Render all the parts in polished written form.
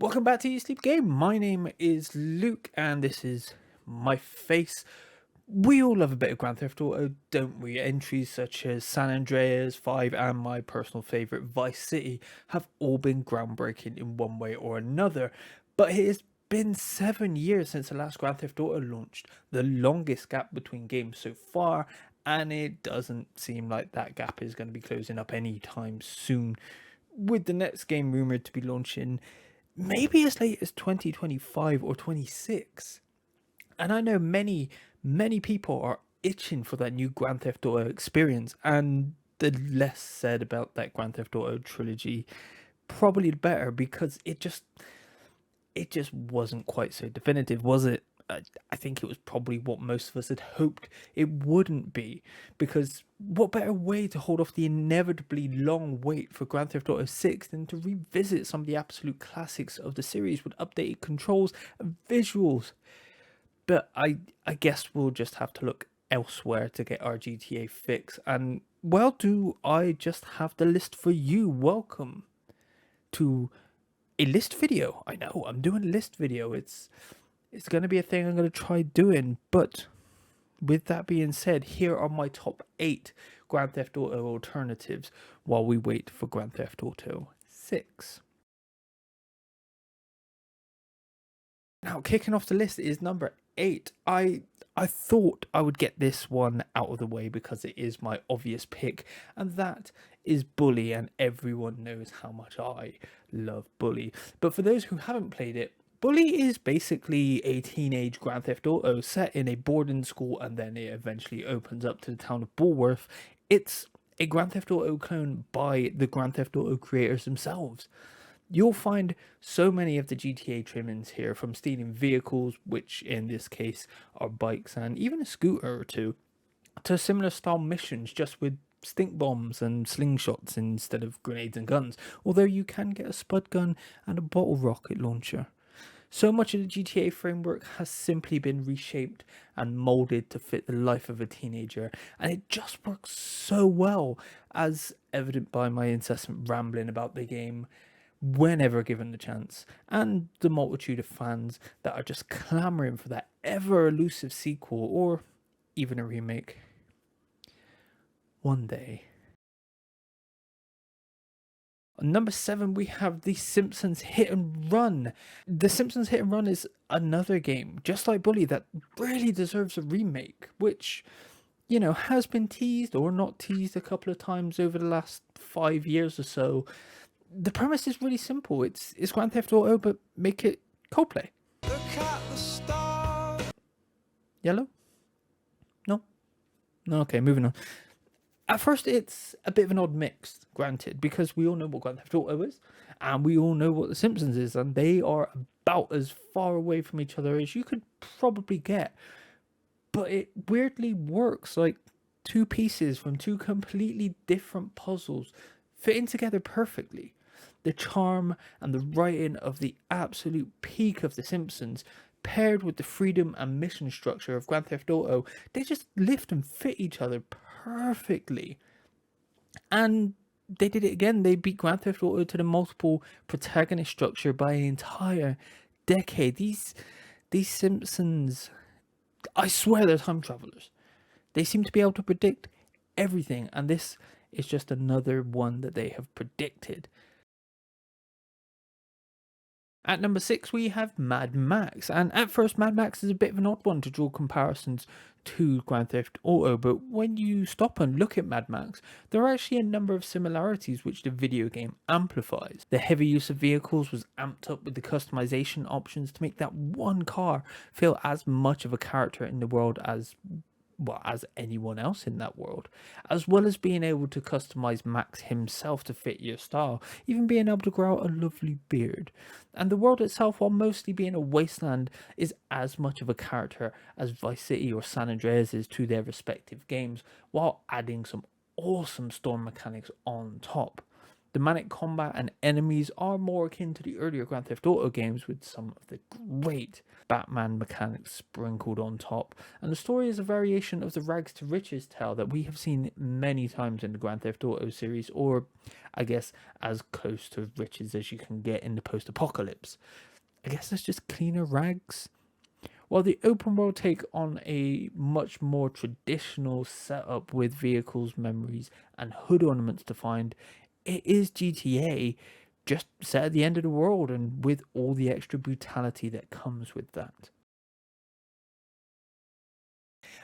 Welcome back to Your Sleep Game. My name is Luke, and this is my face. We all love a bit of Grand Theft Auto, don't we? Entries such as San Andreas 5 and my personal favourite Vice City have all been groundbreaking in one way or another. But it has been 7 years since the last Grand Theft Auto launched, the longest gap between games so far, and it doesn't seem like that gap is going to be closing up anytime soon. With the next game rumoured to be launching maybe as late as 2025 or 26. And I know many people are itching for that new Grand Theft Auto experience, and the less said about that Grand Theft Auto trilogy, probably the better, because it just wasn't quite so definitive, was it? I think it was probably what most of us had hoped it wouldn't be, because what better way to hold off the inevitably long wait for Grand Theft Auto 6 than to revisit some of the absolute classics of the series with updated controls and visuals? But I guess we'll just have to look elsewhere to get our GTA fix. And well, do I just have the list for you? Welcome to a list video. I know I'm doing a list video. It's going to be a thing I'm going to try doing. But with that being said, here are my top 8 Grand Theft Auto alternatives while we wait for Grand Theft Auto 6. Now, kicking off the list is number 8. I thought I would get this one out of the way because it is my obvious pick, and that is Bully, and everyone knows how much I love Bully. But for those who haven't played it, Bully is basically a teenage Grand Theft Auto set in a boarding school, and then it eventually opens up to the town of Bullworth. It's a Grand Theft Auto clone by the Grand Theft Auto creators themselves. You'll find so many of the GTA trimmings here, from stealing vehicles, which in this case are bikes and even a scooter or two, to similar style missions just with stink bombs and slingshots instead of grenades and guns, although you can get a spud gun and a bottle rocket launcher. So much of the GTA framework has simply been reshaped and molded to fit the life of a teenager, and it just works so well, as evident by my incessant rambling about the game whenever given the chance, and the multitude of fans that are just clamoring for that ever elusive sequel or even a remake. One day. On number 7, we have the Simpsons Hit and Run. The Simpsons Hit and Run is another game, just like Bully, that really deserves a remake, which, has been teased or not teased a couple of times over the last 5 years or so. The premise is really simple. It's Grand Theft Auto, but make it Coldplay. Yellow? No? No, okay, moving on. At first, it's a bit of an odd mix, granted, because we all know what Grand Theft Auto is, and we all know what The Simpsons is, and they are about as far away from each other as you could probably get. But it weirdly works, like two pieces from two completely different puzzles fitting together perfectly. The charm and the writing of the absolute peak of The Simpsons, paired with the freedom and mission structure of Grand Theft Auto, they just lift and fit each other perfectly. And they did it again. They beat Grand Theft Auto to the multiple protagonist structure by an entire decade. These Simpsons, I swear they're time travelers. They seem to be able to predict everything, and this is just another one that they have predicted. At number 6, we have Mad Max, and at first, Mad Max is a bit of an odd one to draw comparisons to Grand Theft Auto, but when you stop and look at Mad Max, there are actually a number of similarities which the video game amplifies. The heavy use of vehicles was amped up with the customization options to make that one car feel as much of a character in the world as anyone else in that world, as well as being able to customize Max himself to fit your style, even being able to grow out a lovely beard. And the world itself, while mostly being a wasteland, is as much of a character as Vice City or San Andreas is to their respective games, while adding some awesome storm mechanics on top. The manic combat and enemies are more akin to the earlier Grand Theft Auto games, with some of the great Batman mechanics sprinkled on top, and the story is a variation of the rags to riches tale that we have seen many times in the Grand Theft Auto series, or I guess as close to riches as you can get in the post-apocalypse. I guess that's just cleaner rags. While the open world take on a much more traditional setup with vehicles, memories, and hood ornaments to find, it is GTA just set at the end of the world and with all the extra brutality that comes with that.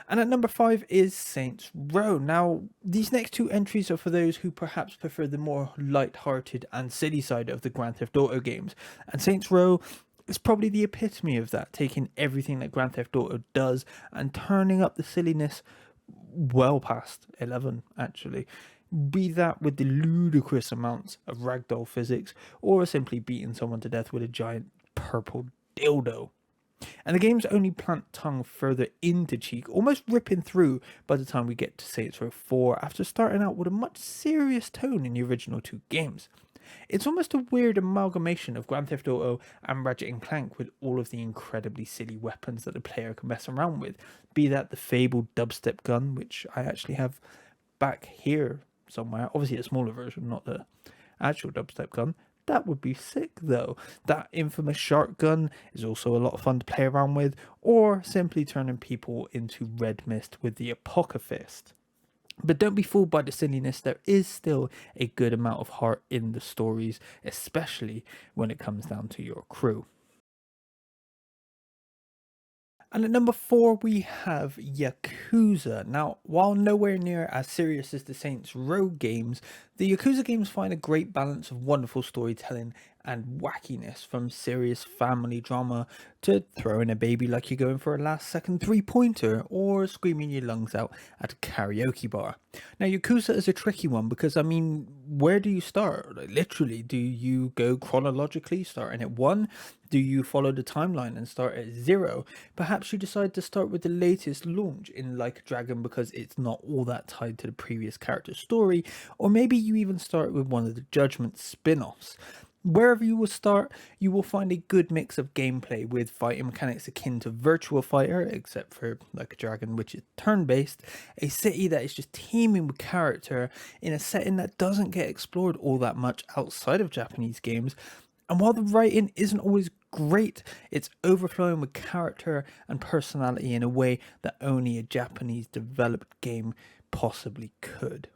And at number 5 is Saints Row. Now, these next two entries are for those who perhaps prefer the more light-hearted and silly side of the Grand Theft Auto games. And Saints Row is probably the epitome of that, taking everything that Grand Theft Auto does and turning up the silliness well past 11, actually. Be that with the ludicrous amounts of ragdoll physics, or simply beating someone to death with a giant purple dildo. And the game's only plant tongue further into cheek, almost ripping through by the time we get to Saints Row 4, after starting out with a much serious tone in the original two games. It's almost a weird amalgamation of Grand Theft Auto and Ratchet and Clank, with all of the incredibly silly weapons that the player can mess around with, be that the fabled dubstep gun, which I actually have back here somewhere, obviously a smaller version, not the actual dubstep gun. That would be sick though. That infamous shark gun is also a lot of fun to play around with, or simply turning people into red mist with the Apocalypse. But don't be fooled by the silliness, there is still a good amount of heart in the stories, especially when it comes down to your crew. And at number 4, we have Yakuza. Now, while nowhere near as serious as the Saints Row games, the Yakuza games find a great balance of wonderful storytelling and wackiness, from serious family drama to throwing a baby like you're going for a last second three-pointer, or screaming your lungs out at a karaoke bar. Now, Yakuza is a tricky one because, I mean, where do you start? Like, literally, do you go chronologically, starting at 1? Do you follow the timeline and start at 0? Perhaps you decide to start with the latest launch in Like a Dragon because it's not all that tied to the previous character's story, or maybe you even start with one of the Judgment spin-offs. Wherever you will start, you will find a good mix of gameplay with fighting mechanics akin to Virtua Fighter, except for Like a Dragon, which is turn-based, a city that is just teeming with character in a setting that doesn't get explored all that much outside of Japanese games. And while the writing isn't always great, it's overflowing with character and personality in a way that only a Japanese developed game possibly could.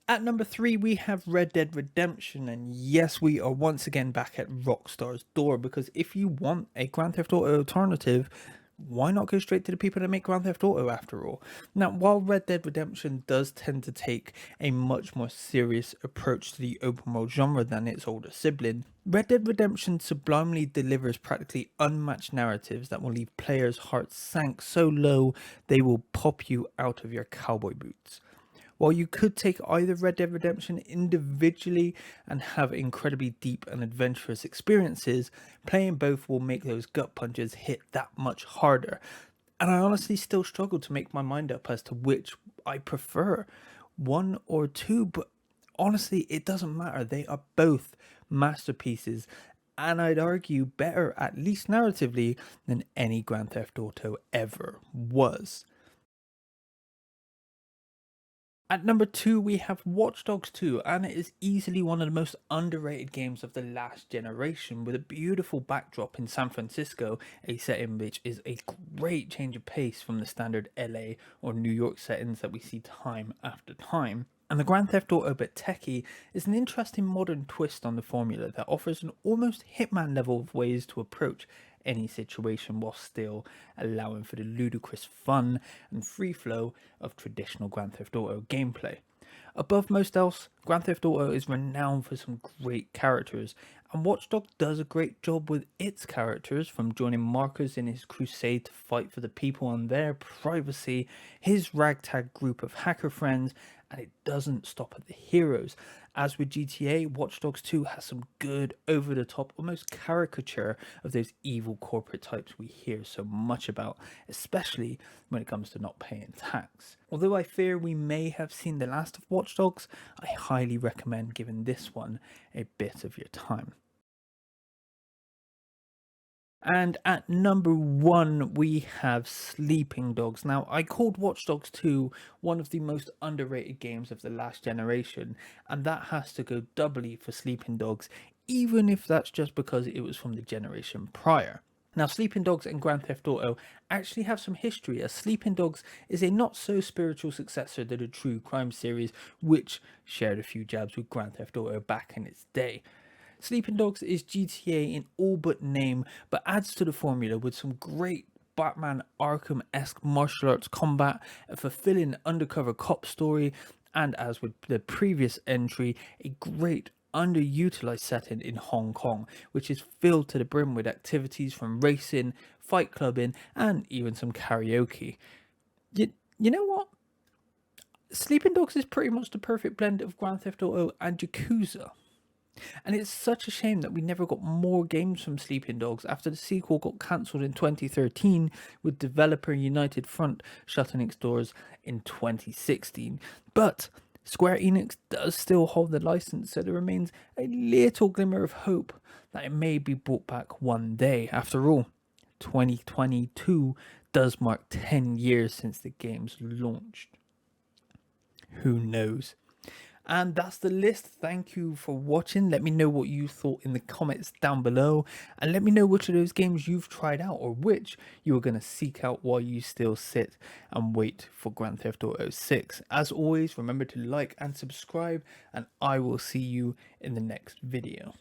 At number 3, we have Red Dead Redemption, and yes, we are once again back at Rockstar's door, because if you want a Grand Theft Auto alternative, why not go straight to the people that make Grand Theft Auto after all? Now, while Red Dead Redemption does tend to take a much more serious approach to the open world genre than its older sibling, Red Dead Redemption sublimely delivers practically unmatched narratives that will leave players' hearts sank so low they will pop you out of your cowboy boots. While you could take either Red Dead Redemption individually and have incredibly deep and adventurous experiences, playing both will make those gut punches hit that much harder. And I honestly still struggle to make my mind up as to which I prefer, 1 or 2, but honestly, it doesn't matter. They are both masterpieces, and I'd argue better, at least narratively, than any Grand Theft Auto ever was. At number 2, we have Watch Dogs 2, and it is easily one of the most underrated games of the last generation, with a beautiful backdrop in San Francisco, a setting which is a great change of pace from the standard LA or New York settings that we see time after time. And the Grand Theft Auto but techie is an interesting modern twist on the formula that offers an almost Hitman level of ways to approach any situation while still allowing for the ludicrous fun and free flow of traditional Grand Theft Auto gameplay. Above most else, Grand Theft Auto is renowned for some great characters, and Watch Dogs does a great job with its characters, from joining Marcus in his crusade to fight for the people and their privacy, his ragtag group of hacker friends, and it doesn't stop at the heroes. As with GTA, Watch Dogs 2 has some good, over the top, almost caricature of those evil corporate types we hear so much about, especially when it comes to not paying tax. Although I fear we may have seen the last of Watch Dogs, I highly recommend giving this one a bit of your time. And at number one, we have Sleeping Dogs. Now, I called Watch Dogs 2 one of the most underrated games of the last generation, and that has to go doubly for Sleeping Dogs, even if that's just because it was from the generation prior. Now, Sleeping Dogs and Grand Theft Auto actually have some history, as Sleeping Dogs is a not so spiritual successor to the true crime series, which shared a few jabs with Grand Theft Auto back in its day. Sleeping Dogs is GTA in all but name, but adds to the formula with some great Batman Arkham-esque martial arts combat, a fulfilling undercover cop story, and as with the previous entry, a great underutilized setting in Hong Kong, which is filled to the brim with activities from racing, fight clubbing, and even some karaoke. You know what? Sleeping Dogs is pretty much the perfect blend of Grand Theft Auto and Yakuza. And it's such a shame that we never got more games from Sleeping Dogs after the sequel got cancelled in 2013, with developer United Front shutting its doors in 2016. But Square Enix does still hold the license, so there remains a little glimmer of hope that it may be brought back one day. After all, 2022 does mark 10 years since the game's launched. Who knows? And that's the list. Thank you for watching. Let me know what you thought in the comments down below, and let me know which of those games you've tried out or which you are going to seek out while you still sit and wait for Grand Theft Auto 6. As always, remember to like and subscribe, and I will see you in the next video.